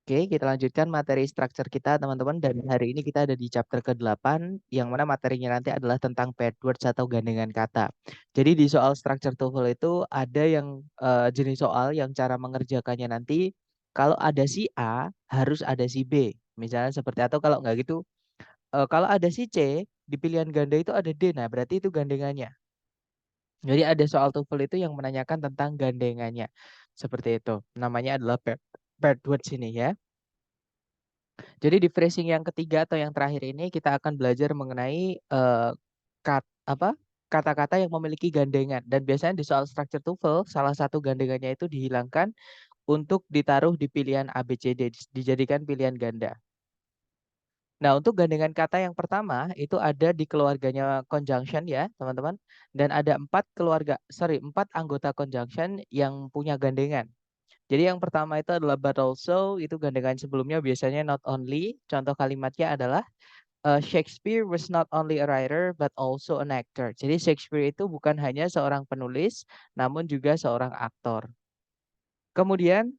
Oke, kita lanjutkan materi structure kita, teman-teman. Dan hari ini kita ada di chapter ke-8, yang mana materinya nanti adalah tentang paired words atau gandengan kata. Jadi di soal structure TOEFL itu ada yang jenis soal yang cara mengerjakannya nanti, kalau ada si A, harus ada si B. Misalnya seperti, atau kalau nggak gitu, kalau ada si C, di pilihan ganda itu ada D. Nah, berarti itu gandengannya. Jadi ada soal TOEFL itu yang menanyakan tentang gandengannya. Seperti itu. Namanya adalah paired words ini ya. Jadi di phrasing yang ketiga atau yang terakhir ini kita akan belajar mengenai apa kata-kata yang memiliki gandengan, dan biasanya di soal structure TOEFL salah satu gandengannya itu dihilangkan untuk ditaruh di pilihan A, B, C, D, dijadikan pilihan ganda. Nah, untuk gandengan kata yang pertama itu ada di keluarganya conjunction ya, teman-teman. Dan ada empat anggota conjunction yang punya gandengan. Jadi yang pertama itu adalah but also, itu gandengan sebelumnya biasanya not only. Contoh kalimatnya adalah Shakespeare was not only a writer but also an actor. Jadi Shakespeare itu bukan hanya seorang penulis, namun juga seorang aktor. Kemudian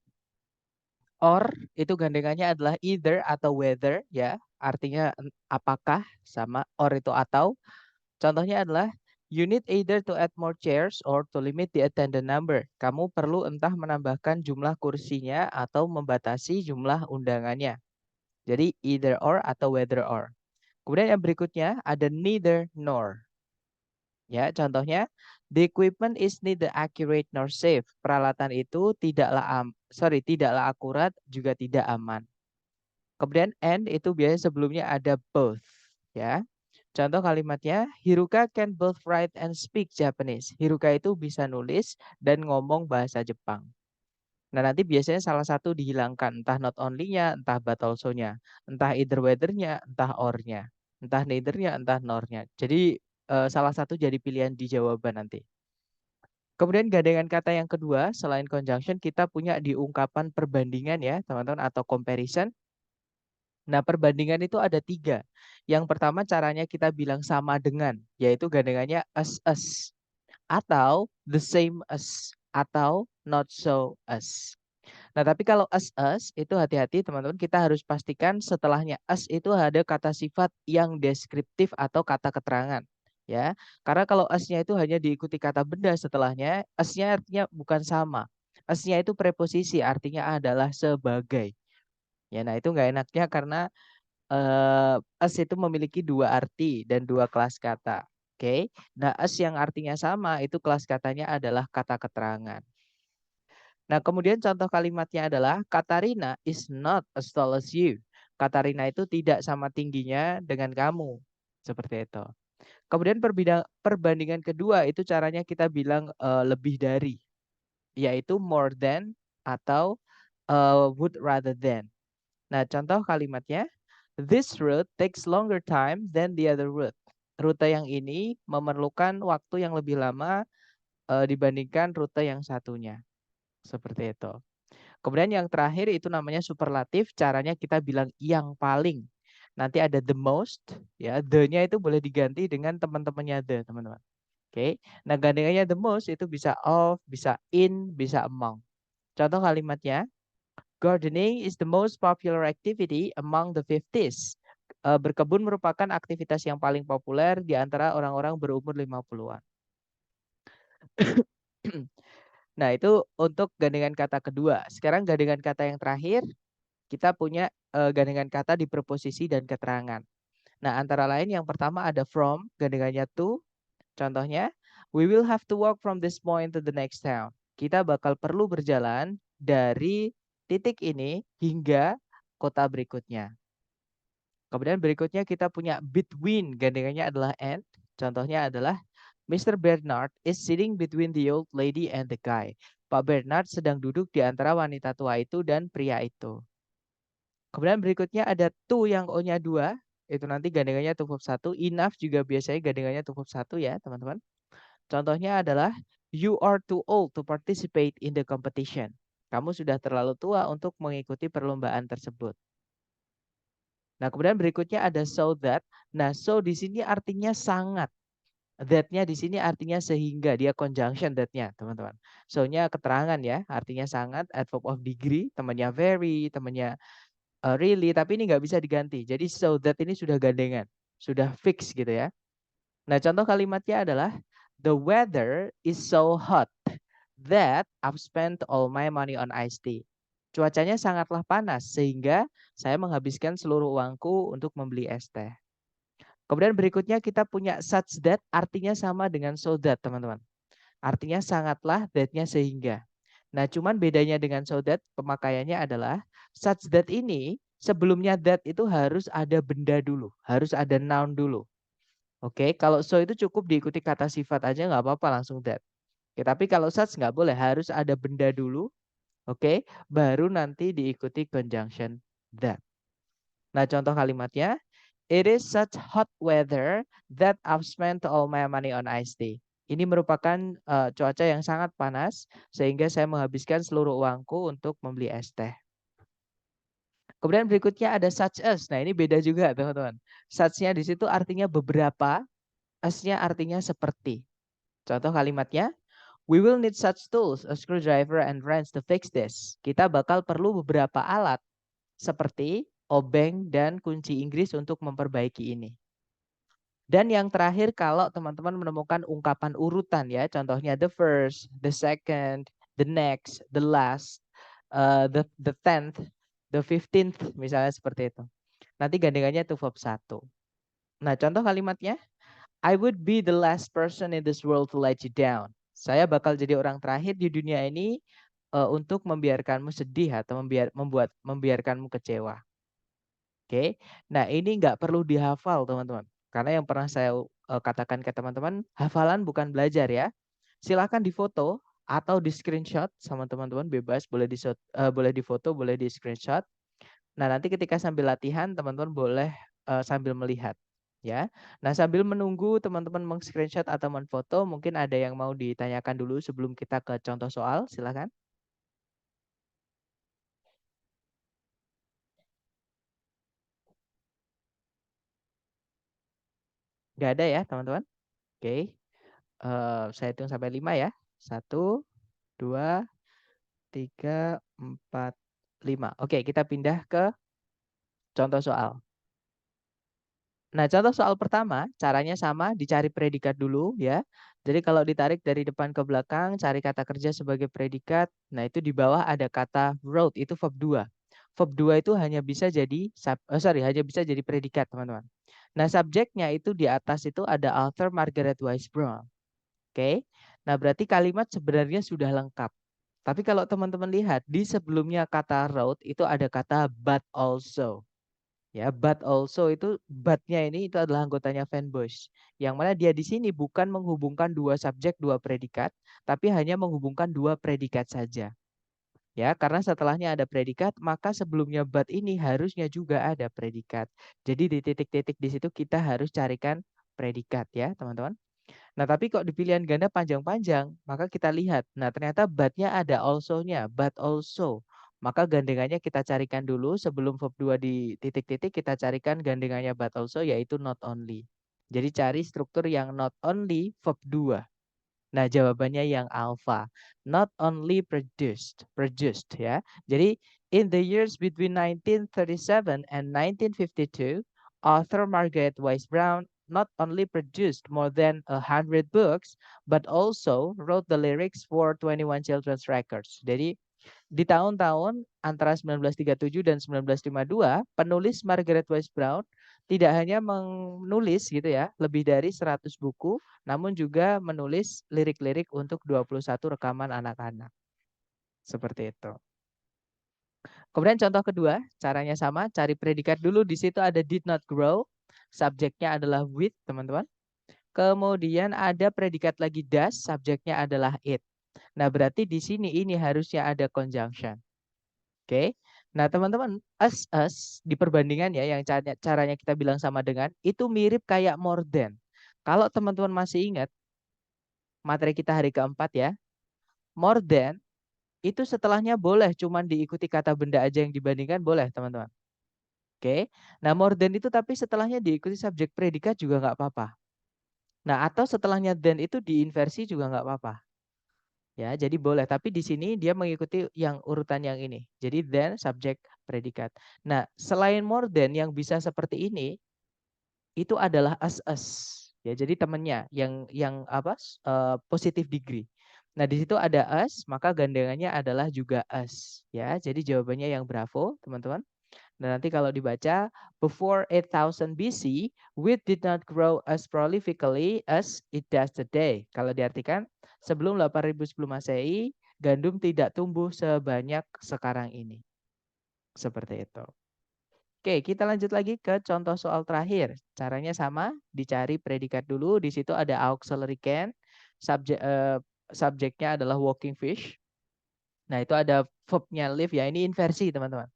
or itu gandengannya adalah either atau whether ya. Artinya apakah, sama or itu atau. Contohnya adalah you need either to add more chairs or to limit the attendant number. Kamu perlu entah menambahkan jumlah kursinya atau membatasi jumlah undangannya. Jadi either or atau whether or. Kemudian yang berikutnya ada neither nor. Ya, contohnya the equipment is neither accurate nor safe. Peralatan itu tidaklah akurat juga tidak aman. Kemudian and itu biasanya sebelumnya ada both, ya. Contoh kalimatnya, Hiruka can both write and speak Japanese. Hiruka itu bisa nulis dan ngomong bahasa Jepang. Nah, nanti biasanya salah satu dihilangkan, entah not only-nya, entah but also-nya, entah either whether-nya, entah or-nya, entah neither-nya, entah nor-nya. Jadi salah satu jadi pilihan di jawaban nanti. Kemudian gandengan kata yang kedua, selain conjunction, kita punya di ungkapan perbandingan ya, teman-teman, atau comparison. Nah, perbandingan itu ada 3. Yang pertama caranya kita bilang sama dengan, yaitu gandengannya as, atau the same as, atau not so as. Nah, tapi kalau as itu hati-hati teman-teman, kita harus pastikan setelahnya as itu ada kata sifat yang deskriptif atau kata keterangan. Ya, karena kalau asnya itu hanya diikuti kata benda setelahnya, asnya artinya bukan sama. Asnya itu preposisi, artinya adalah sebagai. Ya, nah itu nggak enaknya karena as itu memiliki 2 arti dan 2 kelas kata. Oke. Nah, as yang artinya sama itu kelas katanya adalah kata keterangan. Nah, kemudian contoh kalimatnya adalah Katarina is not as tall as you. Katarina itu tidak sama tingginya dengan kamu. Seperti itu. Kemudian perbandingan kedua itu caranya kita bilang lebih dari, yaitu more than atau would rather than. Nah, contoh kalimatnya, this route takes longer time than the other route. Rute yang ini memerlukan waktu yang lebih lama dibandingkan rute yang satunya. Seperti itu. Kemudian yang terakhir itu namanya superlatif, caranya kita bilang yang paling. Nanti ada the most, ya, the-nya itu boleh diganti dengan teman-temannya the, teman-teman. Oke. Nah, gandengannya the most itu bisa of, bisa in, bisa among. Contoh kalimatnya, gardening is the most popular activity among the 50s. Berkebun merupakan aktivitas yang paling populer di antara orang-orang berumur 50-an. Nah, itu untuk gandengan kata kedua. Sekarang gandengan kata yang terakhir, kita punya gandengan kata di preposisi dan keterangan. Nah, antara lain yang pertama ada from, gandengannya to. Contohnya, we will have to walk from this point to the next town. Kita bakal perlu berjalan dari titik ini hingga kota berikutnya. Kemudian berikutnya kita punya between, gandengannya adalah and. Contohnya adalah Mr. Bernard is sitting between the old lady and the guy. Pak Bernard sedang duduk di antara wanita tua itu dan pria itu. Kemudian berikutnya ada to yang O-nya 2. Itu nanti gandengannya to verb 1. Enough juga biasanya gandengannya to verb 1 ya teman-teman. Contohnya adalah you are too old to participate in the competition. Kamu sudah terlalu tua untuk mengikuti perlombaan tersebut. Nah, kemudian berikutnya ada so that. Nah, so di sini artinya sangat. That-nya di sini artinya sehingga, dia conjunction that-nya, teman-teman. So-nya keterangan ya, artinya sangat, adverb of degree, temannya very, temannya really, tapi ini nggak bisa diganti. Jadi so that ini sudah gandengan, sudah fix gitu ya. Nah, contoh kalimatnya adalah the weather is so hot that I've spent all my money on iced tea. Cuacanya sangatlah panas sehingga saya menghabiskan seluruh uangku untuk membeli es teh. Kemudian berikutnya kita punya such that, artinya sama dengan so that, teman-teman. Artinya sangatlah, that-nya sehingga. Nah, cuman bedanya dengan so that, pemakaiannya adalah such that ini sebelumnya that itu harus ada benda dulu, harus ada noun dulu. Oke, kalau so itu cukup diikuti kata sifat aja nggak apa-apa langsung that. Oke, tapi kalau such nggak boleh, harus ada benda dulu. Oke, baru nanti diikuti conjunction that. Nah, contoh kalimatnya, it is such hot weather that I've spent all my money on iced tea. Ini merupakan cuaca yang sangat panas sehingga saya menghabiskan seluruh uangku untuk membeli es teh. Kemudian berikutnya ada such as. Nah, ini beda juga, teman-teman. Such-nya di situ artinya beberapa, as-nya artinya seperti. Contoh kalimatnya, we will need such tools, a screwdriver and wrench to fix this. Kita bakal perlu beberapa alat seperti obeng dan kunci Inggris untuk memperbaiki ini. Dan yang terakhir, kalau teman-teman menemukan ungkapan urutan ya, contohnya the first, the second, the next, the last, the 10th, the 15th, misalnya seperti itu. Nanti gandengannya itu verb 1. Nah, contoh kalimatnya, I would be the last person in this world to let you down. Saya bakal jadi orang terakhir di dunia ini untuk membiarkanmu sedih atau membiarkanmu kecewa. Oke, nah ini nggak perlu dihafal, teman-teman. Karena yang pernah saya katakan ke teman-teman, hafalan bukan belajar ya. Silakan difoto atau di screenshot sama teman-teman, bebas, boleh boleh difoto, boleh di screenshot. Nah, nanti ketika sambil latihan, teman-teman boleh sambil melihat ya. Nah, sambil menunggu teman-teman meng-screenshot atau menfoto, mungkin ada yang mau ditanyakan dulu sebelum kita ke contoh soal, silakan. Nggak ada ya, teman-teman? Oke. Saya hitung sampai 5 ya. 1, 2, 3, 4, 5. Oke, kita pindah ke contoh soal. Nah, contoh soal pertama, caranya sama, dicari predikat dulu ya. Jadi kalau ditarik dari depan ke belakang, cari kata kerja sebagai predikat. Nah, itu di bawah ada kata wrote, itu verb 2. Verb 2 itu hanya bisa jadi hanya bisa jadi predikat, teman-teman. Nah, subjeknya itu di atas itu ada author Margaret Wise Brown. Oke. Nah, berarti kalimat sebenarnya sudah lengkap. Tapi kalau teman-teman lihat di sebelumnya kata wrote itu ada kata but also. Ya, but also itu but-nya ini itu adalah anggotanya Van Bosch. Yang mana dia di sini bukan menghubungkan dua subjek, dua predikat, tapi hanya menghubungkan dua predikat saja. Ya, karena setelahnya ada predikat, maka sebelumnya but ini harusnya juga ada predikat. Jadi di titik-titik di situ kita harus carikan predikat ya, teman-teman. Nah, tapi kok di pilihan ganda panjang-panjang, maka kita lihat. Nah, ternyata but-nya ada also-nya, but also. Maka gandengannya kita carikan dulu sebelum verb 2 di titik-titik, kita carikan gandengannya but also, yaitu not only. Jadi cari struktur yang not only verb 2. Nah, jawabannya yang alpha. Not only produced ya. Jadi in the years between 1937 and 1952, author Margaret Wise Brown not only produced more than 100 books, but also wrote the lyrics for 21 children's records. Jadi di tahun-tahun antara 1937 dan 1952, penulis Margaret Wise Brown tidak hanya menulis gitu ya, lebih dari 100 buku, namun juga menulis lirik-lirik untuk 21 rekaman anak-anak. Seperti itu. Kemudian contoh kedua, caranya sama, cari predikat dulu. Di situ ada did not grow, subjeknya adalah with, teman-teman. Kemudian ada predikat lagi does, subjeknya adalah it. Nah, berarti di sini ini harusnya ada conjunction. Oke. Nah, teman-teman, us di perbandingan ya yang caranya kita bilang sama dengan itu mirip kayak more than. Kalau teman-teman masih ingat materi kita hari keempat ya, more than itu setelahnya boleh cuman diikuti kata benda aja yang dibandingkan, boleh teman-teman. Oke. Nah, more than itu tapi setelahnya diikuti subjek predikat juga nggak apa-apa. Nah, atau setelahnya then itu diinversi juga nggak apa-apa. Ya, jadi boleh. Tapi di sini dia mengikuti yang urutan yang ini. Jadi then, subjek, predikat. Nah, selain more than yang bisa seperti ini, itu adalah as. Ya, jadi temannya yang apa? Positive degree. Nah, di situ ada as, maka gandengannya adalah juga as. Ya, jadi jawabannya yang bravo, teman-teman. Nah, nanti kalau dibaca, before 8000 BC, wheat did not grow as prolifically as it does today. Kalau diartikan, sebelum 8000 sebelum Masehi, gandum tidak tumbuh sebanyak sekarang ini. Seperti itu. Oke, kita lanjut lagi ke contoh soal terakhir. Caranya sama, dicari predikat dulu. Di situ ada auxiliary can, subjeknya adalah walking fish. Nah, itu ada verbnya live ya. Ini inversi, teman-teman.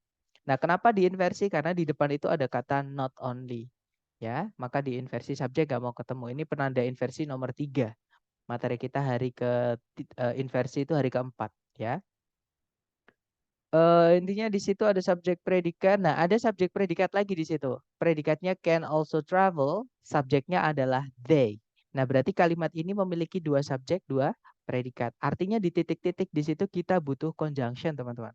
Nah, kenapa diinversi? Karena di depan itu ada kata not only. Ya, maka diinversi subjek gak mau ketemu. Ini penanda inversi nomor 3. Materi kita hari ke inversi itu hari keempat. Ya. Intinya di situ ada subjek predikat. Nah, ada subjek predikat lagi di situ. Predikatnya can also travel, subjeknya adalah they. Nah, berarti kalimat ini memiliki dua subjek, dua predikat. Artinya di titik-titik di situ kita butuh conjunction, teman-teman.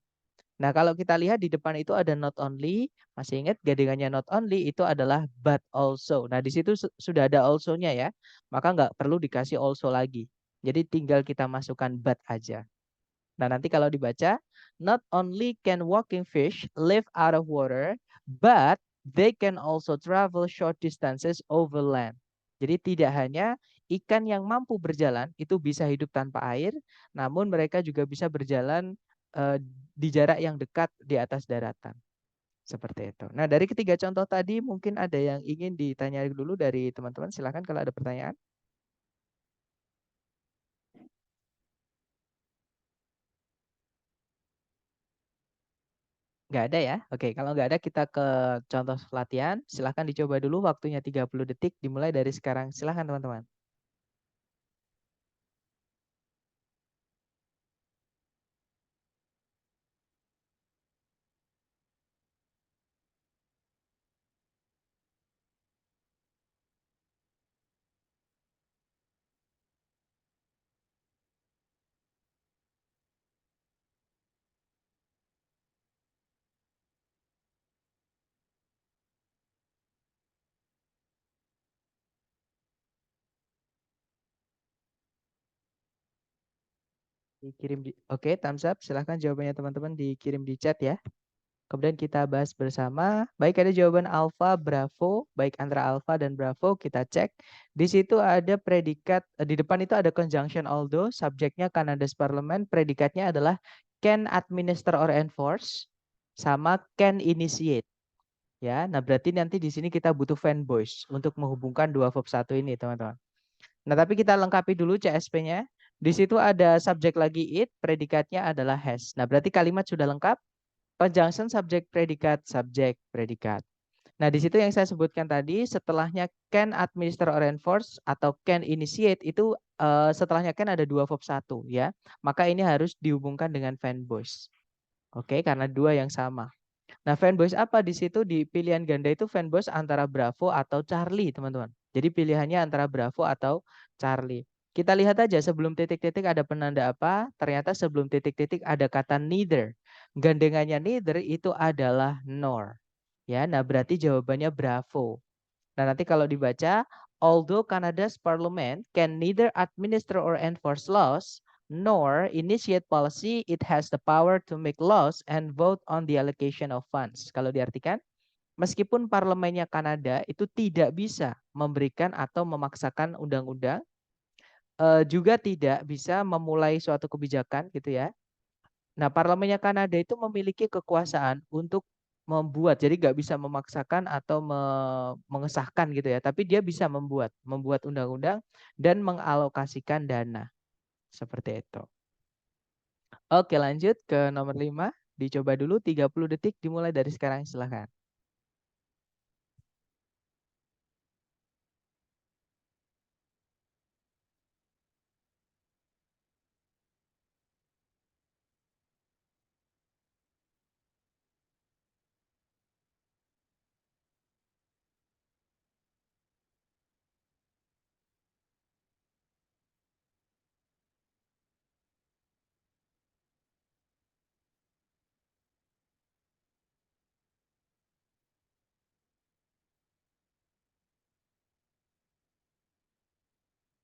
Nah, kalau kita lihat di depan itu ada not only, masih ingat gadingannya not only itu adalah but also. Nah, di situ sudah ada also-nya ya. Maka nggak perlu dikasih also lagi. Jadi tinggal kita masukkan but aja. Nah, nanti kalau dibaca, not only can walking fish live out of water, but they can also travel short distances over land. Jadi tidak hanya ikan yang mampu berjalan itu bisa hidup tanpa air, namun mereka juga bisa berjalan di jarak yang dekat di atas daratan. Seperti itu. Nah, dari ketiga contoh tadi mungkin ada yang ingin ditanya dulu dari teman-teman. Silakan kalau ada pertanyaan. Nggak ada ya? Oke, kalau nggak ada kita ke contoh latihan. Silahkan dicoba dulu waktunya 30 detik dimulai dari sekarang. Silahkan teman-teman. Oke, thumbs up. Silahkan jawabannya teman-teman dikirim di chat ya. Kemudian kita bahas bersama. Baik, ada jawaban alfa, bravo. Baik antara alfa dan bravo kita cek. Di situ ada predikat, di depan itu ada conjunction although. Subjeknya Canada's Parliament. Predikatnya adalah can administer or enforce. Sama can initiate. Ya, nah berarti nanti di sini kita butuh fanboys untuk menghubungkan dua verb satu ini, teman-teman. Nah, tapi kita lengkapi dulu CSP-nya. Di situ ada subjek lagi it, predikatnya adalah has. Nah, berarti kalimat sudah lengkap. Conjunction subjek predikat, subjek predikat. Nah, di situ yang saya sebutkan tadi, setelahnya can administer or enforce atau can initiate itu setelahnya can ada dua verb satu ya. Maka ini harus dihubungkan dengan fanboys. Oke, karena dua yang sama. Nah, fanboys apa di situ di pilihan ganda itu fanboys antara Bravo atau Charlie, teman-teman. Jadi pilihannya antara Bravo atau Charlie. Kita lihat aja sebelum titik-titik ada penanda apa? Ternyata sebelum titik-titik ada kata neither. Gandengannya neither itu adalah nor. Ya, nah berarti jawabannya Bravo. Nah, nanti kalau dibaca, although Canada's parliament can neither administer or enforce laws, nor initiate policy, it has the power to make laws and vote on the allocation of funds. Kalau diartikan, meskipun parlemennya Kanada itu tidak bisa memberikan atau memaksakan undang-undang, juga tidak bisa memulai suatu kebijakan gitu ya. Nah, parlemennya Kanada itu memiliki kekuasaan untuk membuat, jadi nggak bisa memaksakan atau mengesahkan gitu ya, tapi dia bisa membuat undang-undang dan mengalokasikan dana. Seperti itu. Oke, lanjut ke nomor 5. Dicoba dulu 30 detik dimulai dari sekarang, silahkan.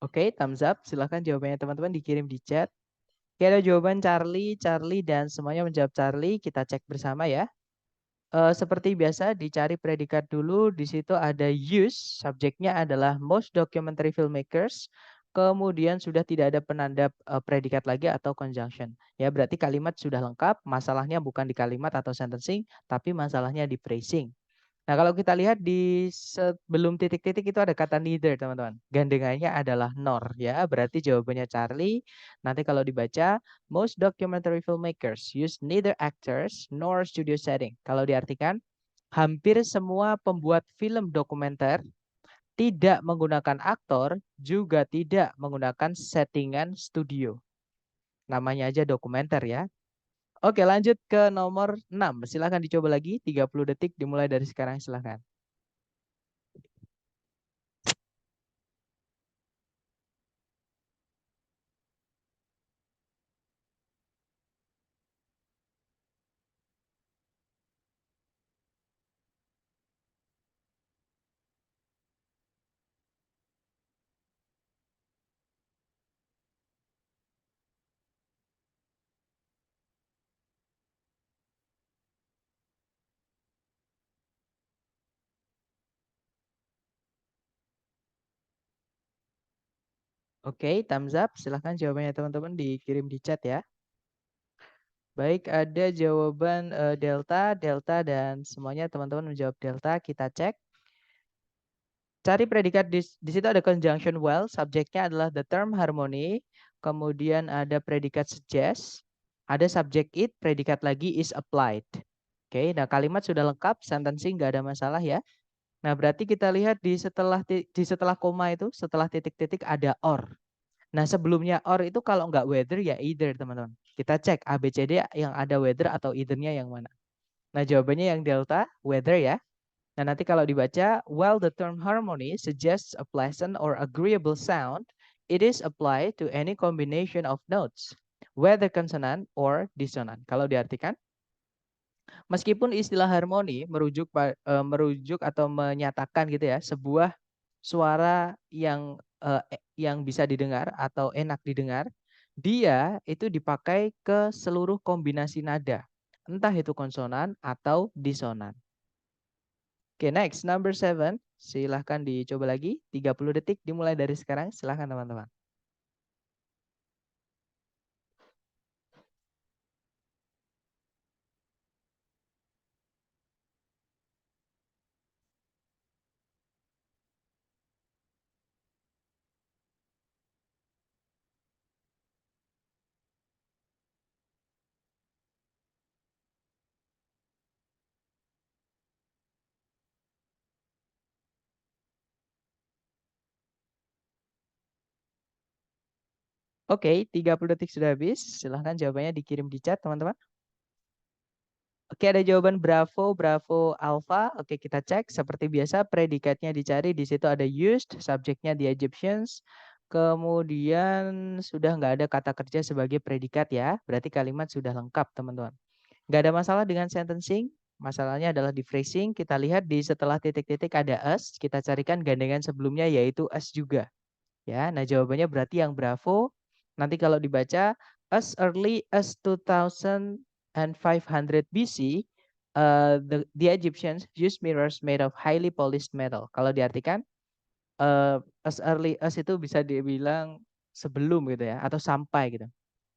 Oke, thumbs up. Silahkan jawabannya teman-teman dikirim di chat. Oke, ada jawaban Charlie, Charlie, dan semuanya menjawab Charlie. Kita cek bersama ya. Seperti biasa, dicari predikat dulu. Di situ ada use, subjeknya adalah most documentary filmmakers. Kemudian sudah tidak ada penanda predikat lagi atau conjunction. Ya, berarti kalimat sudah lengkap. Masalahnya bukan di kalimat atau sentencing, tapi masalahnya di phrasing. Nah, kalau kita lihat di sebelum titik-titik itu ada kata neither, teman-teman. Gandengannya adalah nor, ya. Berarti jawabannya Charlie. Nanti kalau dibaca, most documentary filmmakers use neither actors nor studio setting. Kalau diartikan, hampir semua pembuat film dokumenter tidak menggunakan aktor, juga tidak menggunakan settingan studio. Namanya aja dokumenter ya. Oke, lanjut ke nomor 6. Silahkan dicoba lagi, 30 detik dimulai dari sekarang, silahkan. Oke, thumbs up. Silahkan jawabannya teman-teman dikirim di chat ya. Baik, ada jawaban delta, delta, dan semuanya teman-teman menjawab delta. Kita cek. Cari predikat di situ ada conjunction well. Subjeknya adalah the term harmony. Kemudian ada predikat suggest. Ada subject it, predikat lagi is applied. Oke, nah kalimat sudah lengkap, sentencing nggak ada masalah ya. Nah, berarti kita lihat di setelah koma itu, setelah titik-titik ada or. Nah, sebelumnya or itu kalau nggak weather ya either, teman-teman. Kita cek A, B, C, D yang ada weather atau either-nya yang mana. Nah, jawabannya yang delta, weather ya. Nah, nanti kalau dibaca, while the term harmony suggests a pleasant or agreeable sound, it is applied to any combination of notes, whether consonant or dissonant. Kalau diartikan, meskipun istilah harmoni merujuk atau menyatakan gitu ya, sebuah suara yang bisa didengar atau enak didengar, dia itu dipakai ke seluruh kombinasi nada, entah itu konsonan atau disonan. Oke, next number 7. Silahkan dicoba lagi. 30 detik dimulai dari sekarang. Silahkan teman-teman. Oke, 30 detik sudah habis. Silahkan jawabannya dikirim di chat, teman-teman. Oke, ada jawaban Bravo, Bravo, Alpha. Oke, kita cek. Seperti biasa, predikatnya dicari. Di situ ada used, subjeknya the Egyptians. Kemudian sudah nggak ada kata kerja sebagai predikat ya. Berarti kalimat sudah lengkap, teman-teman. Nggak ada masalah dengan sentencing. Masalahnya adalah di phrasing. Kita lihat di setelah titik-titik ada us. Kita carikan gandengan sebelumnya yaitu us juga. Ya, nah jawabannya berarti yang Bravo. Nanti kalau dibaca as early as 2500 BC, the Egyptians used mirrors made of highly polished metal. Kalau diartikan as early as itu bisa dibilang sebelum gitu ya atau sampai gitu.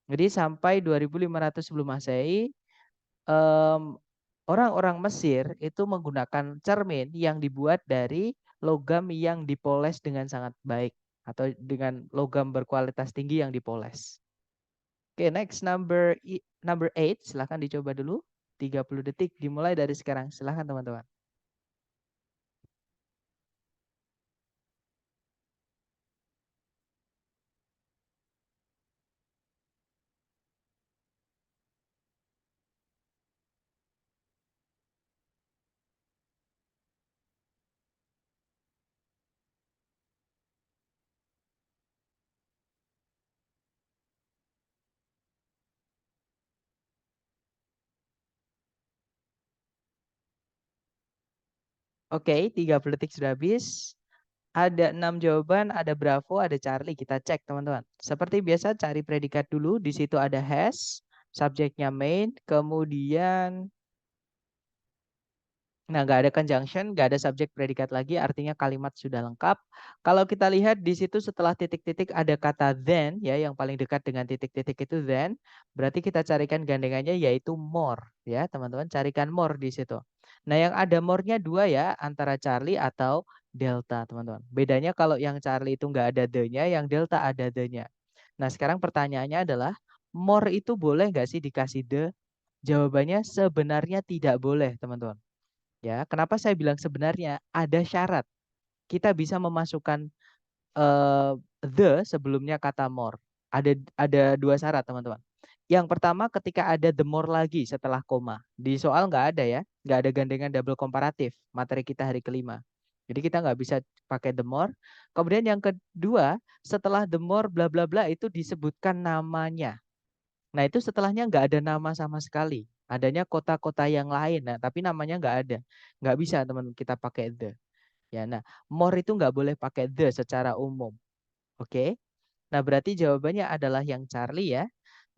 Jadi sampai 2500 sebelum Masehi, em, orang-orang Mesir itu menggunakan cermin yang dibuat dari logam yang dipoles dengan sangat baik atau dengan logam berkualitas tinggi yang dipoles. Oke, next number 8, silahkan dicoba dulu. 30 detik dimulai dari sekarang. Silahkan teman-teman. Oke, 30 detik sudah habis. Ada 6 jawaban, ada Bravo, ada Charlie. Kita cek teman-teman. Seperti biasa cari predikat dulu. Di situ ada has, subjeknya main, kemudian nah, nggak ada conjunction, nggak ada subjek predikat lagi, artinya kalimat sudah lengkap. Kalau kita lihat di situ setelah titik-titik ada kata then, ya, yang paling dekat dengan titik-titik itu then, berarti kita carikan gandengannya yaitu more, ya, teman-teman, carikan more di situ. Nah, yang ada more-nya dua ya, antara Charlie atau Delta, teman-teman. Bedanya kalau yang Charlie itu nggak ada the-nya, yang Delta ada the-nya. Nah, sekarang pertanyaannya adalah, more itu boleh nggak sih dikasih the? Jawabannya sebenarnya tidak boleh, teman-teman. Ya, kenapa saya bilang sebenarnya ada syarat. Kita bisa memasukkan the sebelumnya kata more. Ada dua syarat, teman-teman. Yang pertama ketika ada the more lagi setelah koma. Di soal nggak ada ya, nggak ada gandengan double komparatif materi kita hari kelima. Jadi kita nggak bisa pakai the more. Kemudian yang kedua, setelah the more bla bla bla itu disebutkan namanya. Nah, itu setelahnya nggak ada nama sama sekali. Adanya kota-kota yang lain. Nah, tapi namanya nggak ada. Nggak bisa teman kita pakai the. Ya, nah, more itu nggak boleh pakai the secara umum. Oke. Nah, berarti jawabannya adalah yang Charlie ya.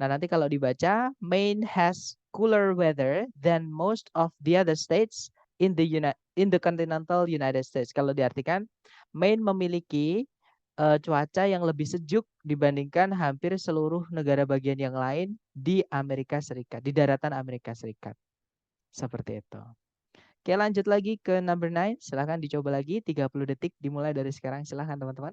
Nah, nanti kalau dibaca, Maine has cooler weather than most of the other states in the continental United States. Kalau diartikan, Maine memiliki cuaca yang lebih sejuk dibandingkan hampir seluruh negara bagian yang lain di Amerika Serikat, di daratan Amerika Serikat. Seperti itu. Oke, lanjut lagi ke number 9. Silahkan dicoba lagi, 30 detik dimulai dari sekarang. Silahkan teman-teman.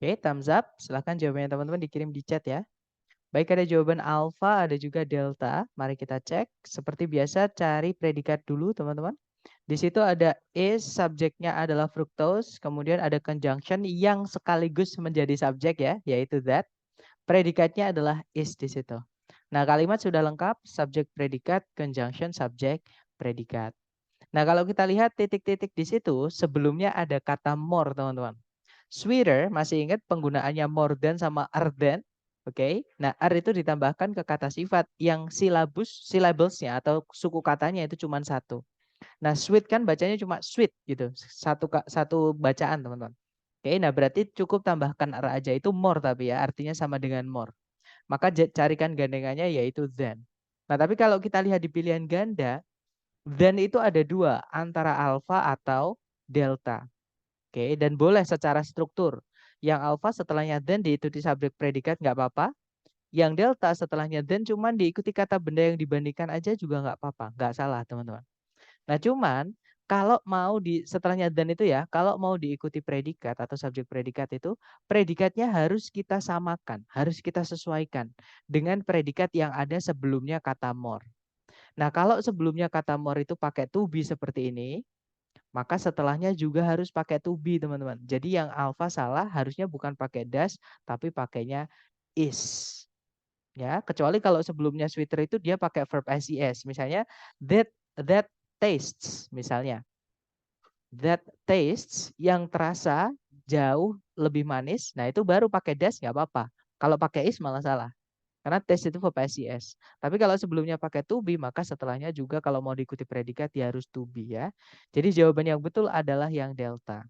Oke, thumbs up. Silahkan jawabannya teman-teman dikirim di chat ya. Baik, ada jawaban alfa, ada juga delta. Mari kita cek. Seperti biasa, cari predikat dulu teman-teman. Di situ ada is, subjeknya adalah fructose. Kemudian ada conjunction yang sekaligus menjadi subjek ya, yaitu that. Predikatnya adalah is di situ. Nah, kalimat sudah lengkap, subjek predikat, conjunction, subjek, predikat. Nah, kalau kita lihat titik-titik di situ, sebelumnya ada kata more, teman-teman. Sweeter, masih ingat penggunaannya more than sama are than? Oke. Okay? Nah, are itu ditambahkan ke kata sifat yang syllablesnya atau suku katanya itu cuma satu. Nah, sweet kan bacanya cuma sweet gitu. Satu bacaan, teman-teman. Oke, okay, nah berarti cukup tambahkan are aja itu more tapi ya, artinya sama dengan more. Maka carikan gandengannya yaitu then. Nah, tapi kalau kita lihat di pilihan ganda, then itu ada dua, antara alpha atau delta. Oke, dan boleh secara struktur. Yang alpha setelahnya then diikuti subjek predikat nggak apa-apa. Yang delta setelahnya then cuman diikuti kata benda yang dibandingkan aja juga nggak apa-apa. Nggak salah, teman-teman. Nah, cuman kalau mau di setelahnya dan itu ya, kalau mau diikuti predikat atau subjek predikat itu, predikatnya harus kita samakan, harus kita sesuaikan dengan predikat yang ada sebelumnya kata more. Nah, kalau sebelumnya kata more itu pakai to be seperti ini, maka setelahnya juga harus pakai to be, teman-teman. Jadi yang alpha salah, harusnya bukan pakai does, tapi pakainya is. Ya, kecuali kalau sebelumnya sweeter itu dia pakai verb ses. Misalnya that tastes misalnya. That tastes yang terasa jauh lebih manis. Nah, itu baru pakai das nggak apa-apa. Kalau pakai is malah salah. Karena taste itu verb ses. Tapi kalau sebelumnya pakai to be, maka setelahnya juga kalau mau diikuti predikat ya harus to be ya. Jadi jawaban yang betul adalah yang delta.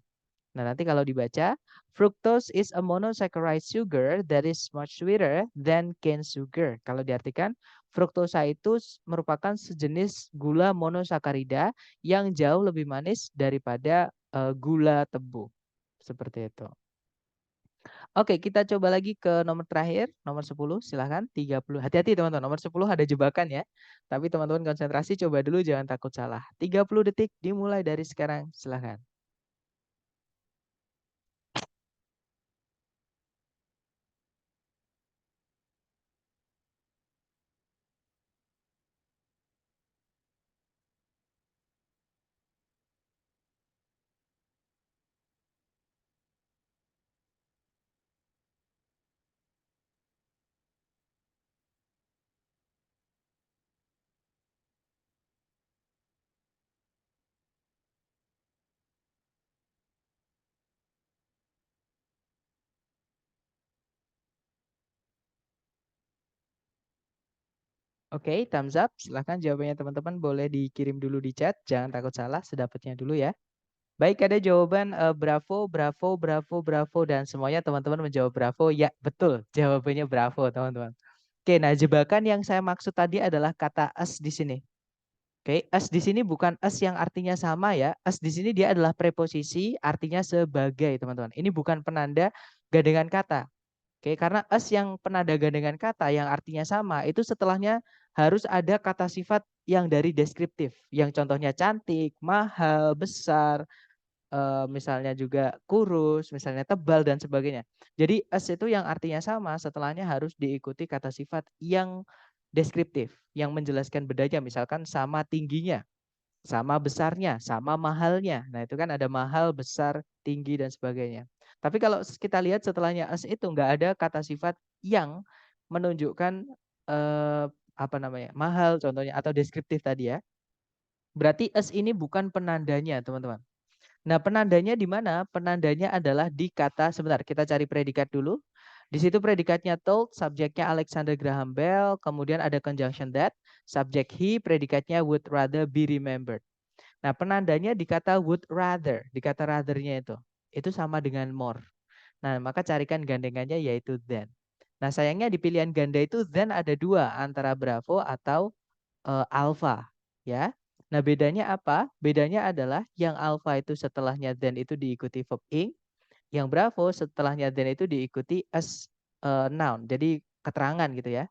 Nah, nanti kalau dibaca, fructose is a monosaccharide sugar that is much sweeter than cane sugar. Kalau diartikan, fruktosa itu merupakan sejenis gula monosakarida yang jauh lebih manis daripada gula tebu. Seperti itu. Oke, kita coba lagi ke nomor terakhir, nomor 10, silahkan, 30. Hati-hati teman-teman, nomor 10 ada jebakan ya. Tapi teman-teman konsentrasi, coba dulu, jangan takut salah. 30 detik dimulai dari sekarang, silahkan. Oke, thumbs up. Silahkan jawabannya teman-teman boleh dikirim dulu di chat. Jangan takut salah, sedapatnya dulu ya. Baik, ada jawaban bravo, bravo, bravo, bravo, dan semuanya teman-teman menjawab bravo. Ya, betul. Jawabannya bravo, teman-teman. Oke, nah jebakan yang saya maksud tadi adalah kata as di sini. Oke, as di sini bukan as yang artinya sama ya. As di sini dia adalah preposisi, artinya sebagai, teman-teman. Ini bukan penanda gandengan kata. Oke, karena as yang penanda gandengan kata yang artinya sama, itu setelahnya harus ada kata sifat yang dari deskriptif. Yang contohnya cantik, mahal, besar, misalnya juga kurus, misalnya tebal dan sebagainya. Jadi as itu yang artinya sama, setelahnya harus diikuti kata sifat yang deskriptif, yang menjelaskan bedanya, misalkan sama tingginya, sama besarnya, sama mahalnya. Nah, itu kan ada mahal, besar, tinggi dan sebagainya. Tapi kalau kita lihat setelahnya as itu nggak ada kata sifat yang menunjukkan apa namanya? Mahal contohnya atau deskriptif tadi ya. Berarti as ini bukan penandanya, teman-teman. Nah, penandanya di mana? Penandanya adalah di kata, sebentar, kita cari predikat dulu. Di situ predikatnya told, subjeknya Alexander Graham Bell, kemudian ada conjunction that, subjek he, predikatnya would rather be remembered. Nah, penandanya di kata would rather, di kata rather-nya itu. Itu sama dengan more. Nah, maka carikan gandengannya yaitu than. Nah, sayangnya di pilihan ganda itu than ada dua, antara bravo atau alpha, ya. Nah, bedanya apa? Bedanya adalah yang alpha itu setelahnya than itu diikuti verb ing, yang bravo setelahnya than itu diikuti as noun. Jadi keterangan gitu ya.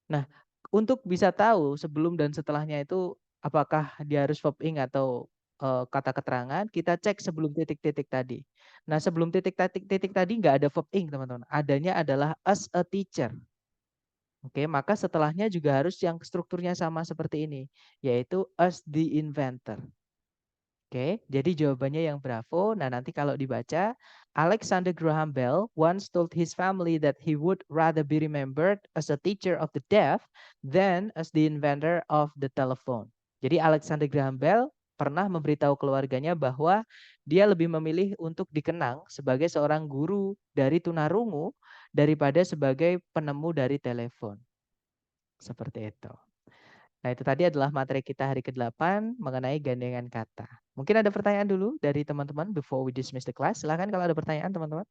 Nah, untuk bisa tahu sebelum dan setelahnya itu apakah dia harus verb ing atau kata keterangan, kita cek sebelum titik-titik tadi. Nah, sebelum titik-titik tadi nggak ada verb ing, teman-teman. Adanya adalah as a teacher. Oke, maka setelahnya juga harus yang strukturnya sama seperti ini, yaitu as the inventor. Oke, jadi jawabannya yang bravo. Nah, nanti kalau dibaca, Alexander Graham Bell once told his family that he would rather be remembered as a teacher of the deaf than as the inventor of the telephone. Jadi Alexander Graham Bell pernah memberitahu keluarganya bahwa dia lebih memilih untuk dikenang sebagai seorang guru dari tunarungu daripada sebagai penemu dari telepon. Seperti itu. Nah, itu tadi adalah materi kita hari ke-8 mengenai gandengan kata. Mungkin ada pertanyaan dulu dari teman-teman before we dismiss the class. Silahkan kalau ada pertanyaan, teman-teman.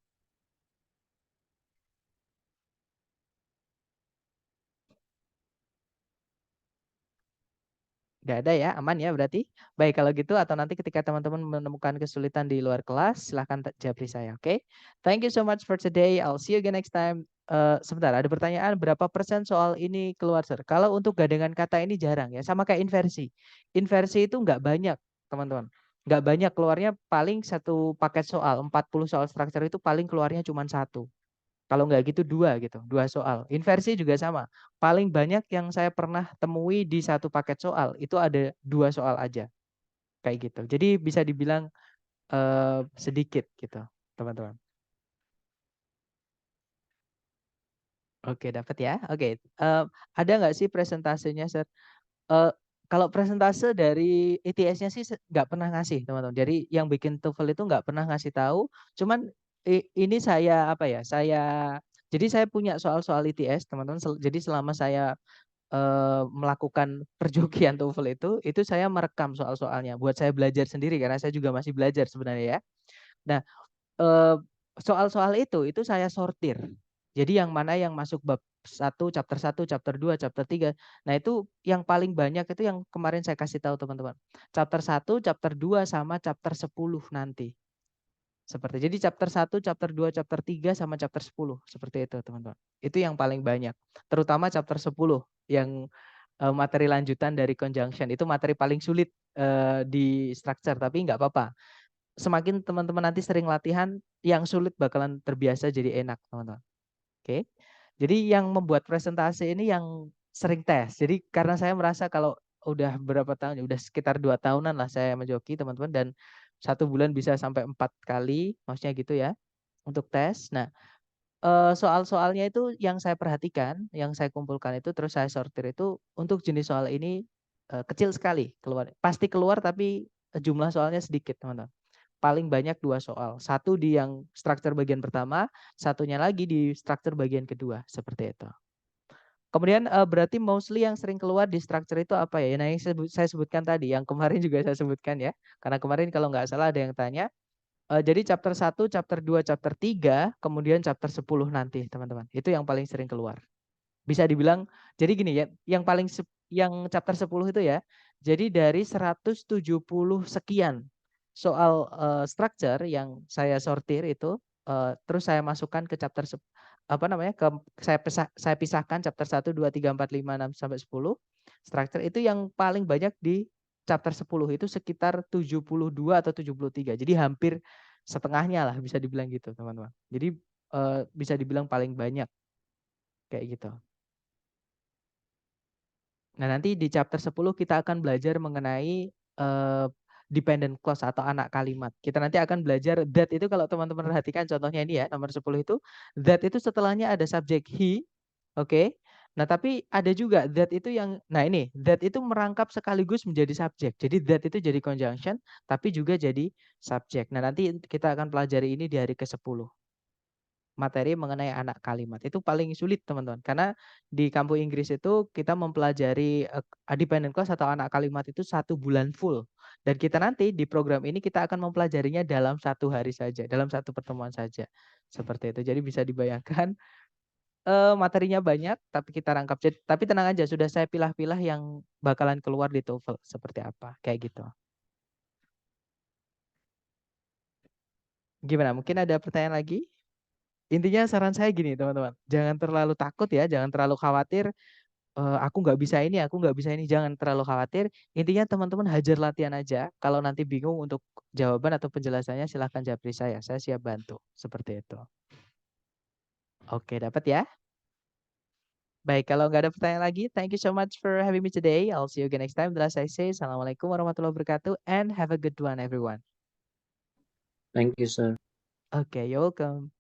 Nggak ada ya, aman ya berarti. Baik kalau gitu, atau nanti ketika teman-teman menemukan kesulitan di luar kelas, silahkan japri saya, oke? Thank you so much for today. I'll see you again next time. Sebentar, ada pertanyaan berapa persen soal ini keluar, Sir? Kalau untuk gandengan kata ini jarang ya, sama kayak inversi. Inversi itu nggak banyak, teman-teman. Nggak banyak, keluarnya paling satu paket soal, 40 soal structure itu paling keluarnya cuma satu. Kalau nggak gitu dua gitu, dua soal. Inversi juga sama. Paling banyak yang saya pernah temui di satu paket soal itu ada dua soal aja, kayak gitu. Jadi bisa dibilang sedikit gitu, teman-teman. Oke, dapat ya. Oke, ada nggak sih presentasenya, Sir? Eh, Kalau presentase dari ITS-nya sih nggak pernah ngasih, teman-teman. Jadi yang bikin TOEFL itu nggak pernah ngasih tahu. Cuman ini saya apa ya? Jadi saya punya soal-soal ITS, teman-teman. Jadi selama saya melakukan perjokian TOEFL itu saya merekam soal-soalnya. Buat saya belajar sendiri karena saya juga masih belajar sebenarnya ya. Nah, eh, soal-soal itu saya sortir. Jadi yang mana yang masuk bab 1, chapter 2, chapter 3. Nah, itu yang paling banyak itu yang kemarin saya kasih tahu teman-teman. Chapter 1, chapter 2 sama chapter 10 nanti. Seperti jadi chapter 1, chapter 2, chapter 3 sama chapter 10 seperti itu, teman-teman. Itu yang paling banyak. Terutama chapter 10 yang materi lanjutan dari conjunction. Itu materi paling sulit di structure, tapi nggak apa-apa. Semakin teman-teman nanti sering latihan, yang sulit bakalan terbiasa jadi enak, teman-teman. Oke. Jadi yang membuat presentasi ini yang sering tes. Jadi karena saya merasa kalau udah berapa tahun, udah sekitar 2 tahunan lah saya menjoki, teman-teman, dan 1 bulan bisa sampai 4 kali, maksudnya gitu ya, untuk tes. Nah, soal-soalnya itu yang saya perhatikan, yang saya kumpulkan itu terus saya sortir itu untuk jenis soal ini kecil sekali keluar. Pasti keluar tapi jumlah soalnya sedikit, teman-teman. Paling banyak 2 soal. Satu di yang struktur bagian pertama, satunya lagi di struktur bagian kedua, seperti itu. Kemudian berarti mostly yang sering keluar di structure itu apa ya? Nah, yang saya sebutkan tadi, yang kemarin juga saya sebutkan ya. Karena kemarin kalau nggak salah ada yang tanya. Jadi chapter 1, chapter 2, chapter 3, kemudian chapter 10 nanti teman-teman. Itu yang paling sering keluar. Bisa dibilang, jadi gini ya, yang chapter 10 itu ya, jadi dari 170 sekian soal structure yang saya sortir itu, terus saya masukkan ke chapter apa namanya, saya pisahkan chapter 1, 2, 3, 4, 5, 6, sampai 10. Structure itu yang paling banyak di chapter 10 itu sekitar 72 atau 73. Jadi hampir setengahnya lah bisa dibilang gitu teman-teman. Jadi bisa dibilang paling banyak kayak gitu. Nah, nanti di chapter 10 kita akan belajar mengenai dependent clause atau anak kalimat. Kita nanti akan belajar that itu, kalau teman-teman perhatikan contohnya ini ya, nomor 10 itu, that itu setelahnya ada subjek he, oke. Nah, tapi ada juga that itu yang, nah ini, that itu merangkap sekaligus menjadi subjek. Jadi that itu jadi conjunction, tapi juga jadi subjek. Nah, nanti kita akan pelajari ini di hari ke-10. Materi mengenai anak kalimat itu paling sulit teman-teman, karena di kampus Inggris itu kita mempelajari dependent clause atau anak kalimat itu 1 bulan full, dan kita nanti di program ini kita akan mempelajarinya dalam 1 hari saja, dalam 1 pertemuan saja, seperti itu. Jadi bisa dibayangkan materinya banyak tapi kita rangkap, tapi tenang aja, sudah saya pilah-pilah yang bakalan keluar di TOEFL seperti apa, kayak gitu. Gimana, mungkin ada pertanyaan lagi? Intinya saran saya gini teman-teman, jangan terlalu takut ya, jangan terlalu khawatir, aku nggak bisa ini, aku nggak bisa ini, jangan terlalu khawatir. Intinya teman-teman hajar latihan aja, kalau nanti bingung untuk jawaban atau penjelasannya silahkan japri saya siap bantu, seperti itu. Oke, dapat ya? Baik, kalau nggak ada pertanyaan lagi, thank you so much for having me today. I'll see you again next time. As I say, Assalamualaikum warahmatullahi wabarakatuh, and have a good one everyone. Thank you, sir. Okay, you're welcome.